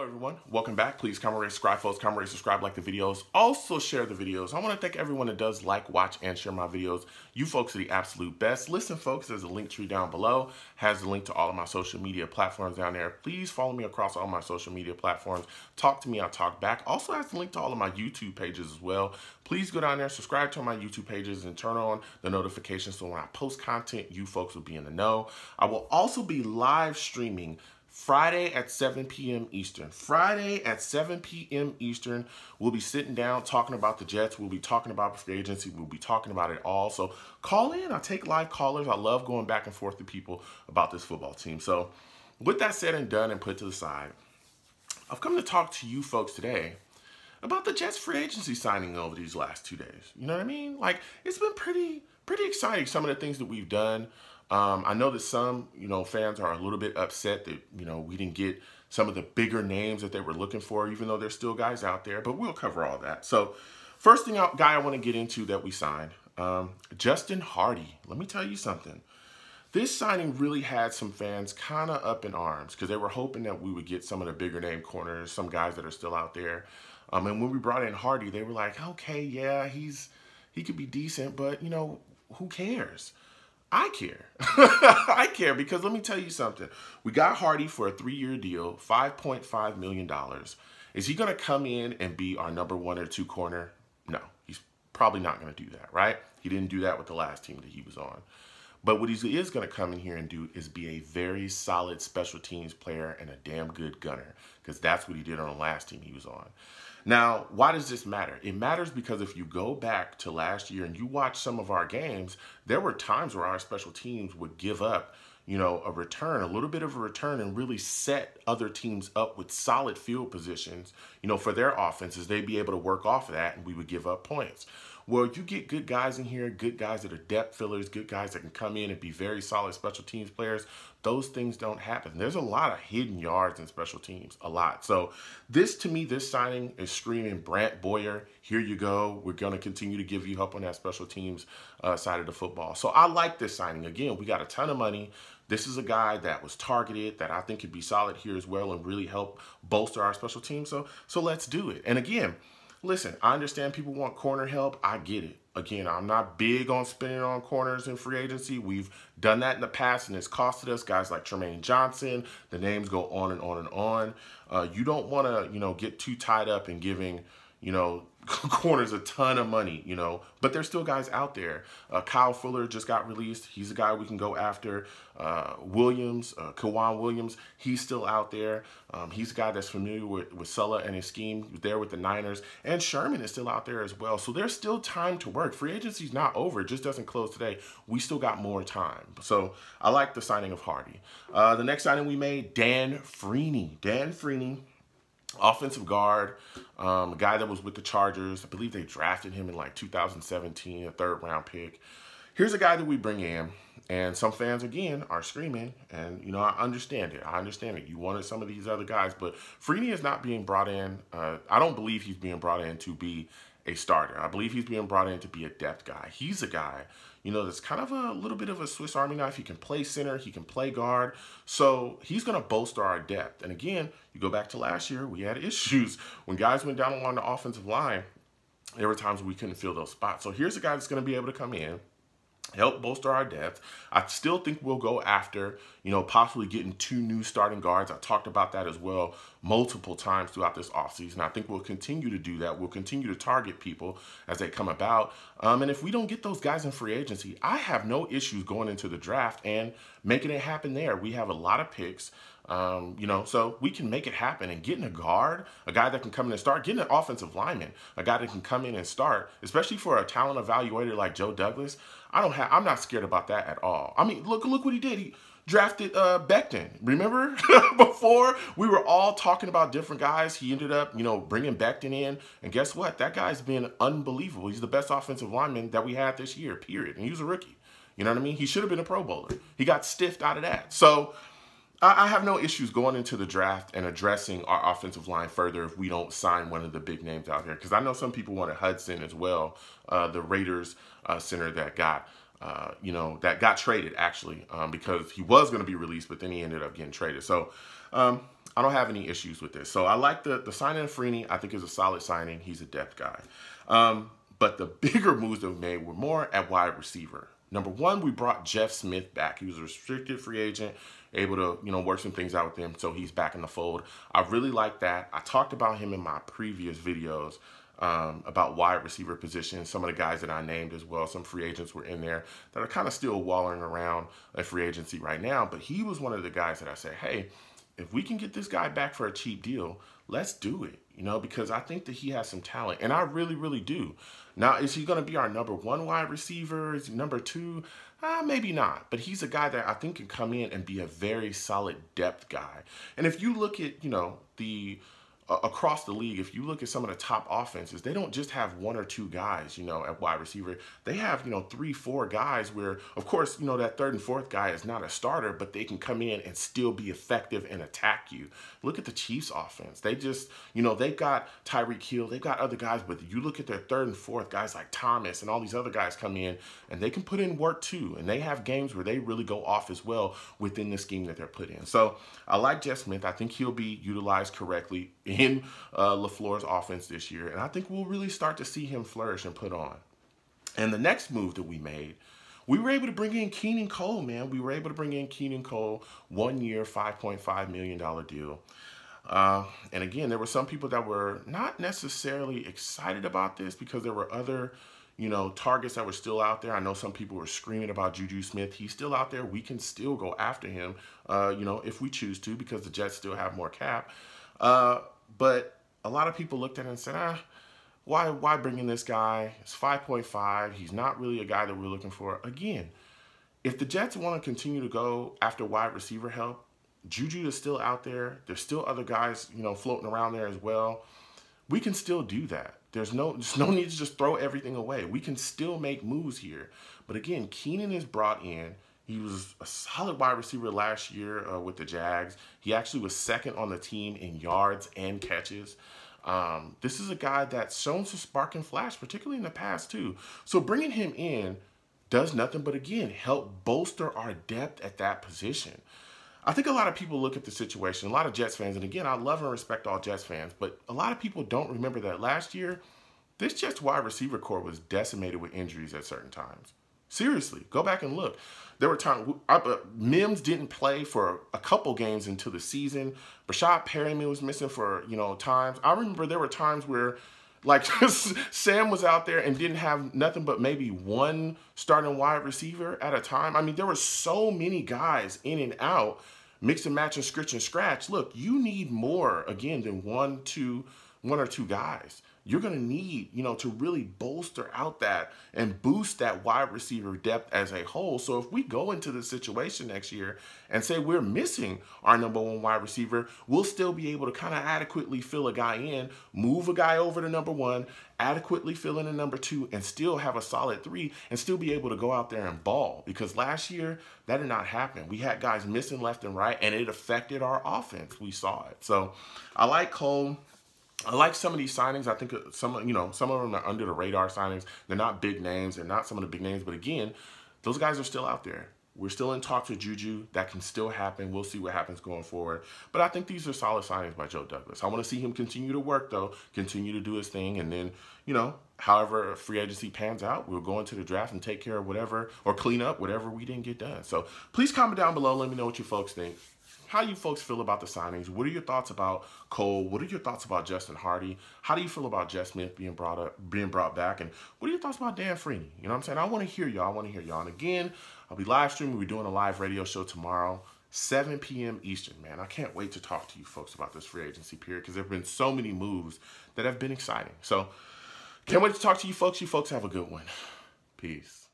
everyone, welcome back. Please comment, rate, subscribe, folks. Comment, rate, subscribe, like the videos. Also share the videos. I want to thank everyone that does like, watch, and share my videos. You folks are the absolute best. Listen, folks, there's a link tree down below. Has the link to all of my social media platforms down there. Please follow me across all my social media platforms. Talk to me, I'll talk back. Also has the link to all of my YouTube pages as well. Please go down there, subscribe to my YouTube pages, and turn on the notifications so when I post content, you folks will be in the know. I will also be live streaming Friday at 7 p.m. Eastern. Friday at 7 p.m. Eastern, we'll be sitting down talking about the Jets. We'll be talking about free agency. We'll be talking about it all. So call in. I take live callers. I love going back and forth to people about this football team. So with that said and done and put to the side, I've come to talk to you folks today about the Jets free agency signing over these last 2 days. You know what I mean? Like, it's been pretty exciting, some of the things that we've done. I know that some, fans are a little bit upset that, we didn't get some of the bigger names that they were looking for, even though there's still guys out there, but we'll cover all that. So first guy I want to get into that we signed, Justin Hardee. Let me tell you something. This signing really had some fans kind of up in arms because they were hoping that we would get some of the bigger name corners, some guys that are still out there. And when we brought in Hardee, they were like, okay, yeah, he could be decent, but, who cares? I care. I care because let me tell you something. We got Hardee for a 3-year deal, $5.5 million. Is he going to come in and be our number 1 or 2 corner? No, he's probably not going to do that, right? He didn't do that with the last team that he was on. But what he is going to come in here and do is be a very solid special teams player and a damn good gunner, because that's what he did on the last team he was on. Now, why does this matter? It matters because if you go back to last year and you watch some of our games, there were times where our special teams would give up, a return, a little bit of a return, and really set other teams up with solid field positions, for their offenses. They'd be able to work off of that, and we would give up points. Well, you get good guys in here, good guys that are depth fillers, good guys that can come in and be very solid special teams players. Those things don't happen. There's a lot of hidden yards in special teams, a lot. So to me, this signing is screaming Brant Boyer, here you go. We're going to continue to give you help on that special teams side of the football. So I like this signing. Again, we got a ton of money. This is a guy that was targeted that I think could be solid here as well and really help bolster our special team. So let's do it. And again, listen, I understand people want corner help. I get it. Again, I'm not big on spending on corners in free agency. We've done that in the past, and it's costed us. Guys like Tremaine Johnson, the names go on and on and on. You don't want to, get too tied up in giving, corners a ton of money, but there's still guys out there. Kyle Fuller just got released. He's a guy we can go after. Williams, Kawan Williams, he's still out there. He's a guy that's familiar with Sulla and his scheme there with the Niners. And Sherman is still out there as well. So there's still time to work. Free agency's not over. It just doesn't close today. We still got more time. So I like the signing of Hardee. The next signing we made, Dan Feeney. Dan Feeney, offensive guard, a guy that was with the Chargers. I believe they drafted him in like 2017, a 3rd-round pick. Here's a guy that we bring in, and some fans, again, are screaming, and, I understand it. I understand it. You wanted some of these other guys, but Feeney is not being brought in. I don't believe he's being brought in to be a starter. I believe he's being brought in to be a depth guy. He's a guy, that's kind of a little bit of a Swiss Army knife. He can play center. He can play guard. So he's going to bolster our depth. And again, you go back to last year, we had issues. When guys went down along the offensive line, there were times we couldn't fill those spots. So here's a guy that's going to be able to come in, help bolster our depth. I still think we'll go after, possibly getting 2 new starting guards. I talked about that as well multiple times throughout this offseason. I think we'll continue to do that. We'll continue to target people as they come about. And if we don't get those guys in free agency, I have no issues going into the draft and making it happen there. We have a lot of picks. So we can make it happen, and getting a guard, a guy that can come in and start, getting an offensive lineman, a guy that can come in and start, especially for a talent evaluator like Joe Douglas. I'm not scared about that at all. I mean, look what he did. He drafted Becton. Remember before we were all talking about different guys, he ended up, bringing Becton in, and guess what? That guy's been unbelievable. He's the best offensive lineman that we had this year, period. And he was a rookie. You know what I mean? He should have been a Pro Bowler. He got stiffed out of that. So I have no issues going into the draft and addressing our offensive line further if we don't sign one of the big names out here. Because I know some people wanted Hudson as well, the Raiders center that got, that got traded actually because he was going to be released, but then he ended up getting traded. So I don't have any issues with this. So I like the signing of Feeney. I think is a solid signing. He's a depth guy. But the bigger moves that we made were more at wide receiver. Number one, we brought Jeff Smith back. He was a restricted free agent, able to, work some things out with him, so he's back in the fold. I really like that. I talked about him in my previous videos about wide receiver positions. Some of the guys that I named as well, some free agents were in there that are kind of still wallowing around a free agency right now. But he was one of the guys that I said, hey, if we can get this guy back for a cheap deal, let's do it, because I think that he has some talent, and I really, really do. Now, is he going to be our number one wide receiver? Is he number two? Maybe not, but he's a guy that I think can come in and be a very solid depth guy. And if you look at, across the league, if you look at some of the top offenses, they don't just have one or two guys, at wide receiver. They have, 3, 4 guys where, of course, that third and fourth guy is not a starter, but they can come in and still be effective and attack you. Look at the Chiefs offense. They just, they've got Tyreek Hill, they've got other guys, but you look at their third and fourth guys like Thomas and all these other guys come in and they can put in work too. And they have games where they really go off as well within the scheme that they're put in. So I like Jeff Smith. I think he'll be utilized correctly in LaFleur's offense this year, and I think we'll really start to see him flourish and put on. And the next move that we made, we were able to bring in Keelan Cole, man. We were able to bring in Keelan Cole, 1 year, $5.5 million deal. And again, there were some people that were not necessarily excited about this because there were other, targets that were still out there. I know some people were screaming about Juju Smith. He's still out there. We can still go after him, if we choose to, because the Jets still have more cap. But a lot of people looked at it and said, why bring in this guy? It's 5.5. He's not really a guy that we're looking for. Again, if the Jets want to continue to go after wide receiver help, Juju is still out there. There's still other guys, floating around there as well. We can still do that. There's no need to just throw everything away. We can still make moves here. But again, Keelan is brought in. He was a solid wide receiver last year with the Jags. He actually was second on the team in yards and catches. This is a guy that's shown some spark and flash, particularly in the past too. So bringing him in does nothing but, again, help bolster our depth at that position. I think a lot of people look at the situation, a lot of Jets fans, and again, I love and respect all Jets fans, but a lot of people don't remember that last year, this Jets wide receiver core was decimated with injuries at certain times. Seriously, go back and look. There were times Mims didn't play for a couple games into the season. Rashad Perryman was missing for times. I remember there were times where like Sam was out there and didn't have nothing but maybe one starting wide receiver at a time. I mean, there were so many guys in and out, mix and match and scratch. Look, you need more again than one or two guys. You're going to need, to really bolster out that and boost that wide receiver depth as a whole. So if we go into the situation next year and say we're missing our number one wide receiver, we'll still be able to kind of adequately fill a guy in, move a guy over to number one, adequately fill in a number two, and still have a solid 3 and still be able to go out there and ball. Because last year, that did not happen. We had guys missing left and right, and it affected our offense. We saw it. So I like Cole. I like some of these signings. I think some of them are under the radar signings. They're not big names. They're not some of the big names. But again, those guys are still out there. We're still in talks with Juju. That can still happen. We'll see what happens going forward. But I think these are solid signings by Joe Douglas. I want to see him continue to work, though, continue to do his thing. And then, however free agency pans out, we'll go into the draft and take care of whatever or clean up whatever we didn't get done. So please comment down below. Let me know what you folks think. How you folks feel about the signings? What are your thoughts about Cole? What are your thoughts about Justin Hardee? How do you feel about Jeff Smith being brought back? And what are your thoughts about Dan Feeney? You know what I'm saying? I want to hear y'all. And again, I'll be live streaming. We're doing a live radio show tomorrow, 7 p.m. Eastern, man. I can't wait to talk to you folks about this free agency period because there have been so many moves that have been exciting. So can't wait to talk to you folks. You folks have a good one. Peace.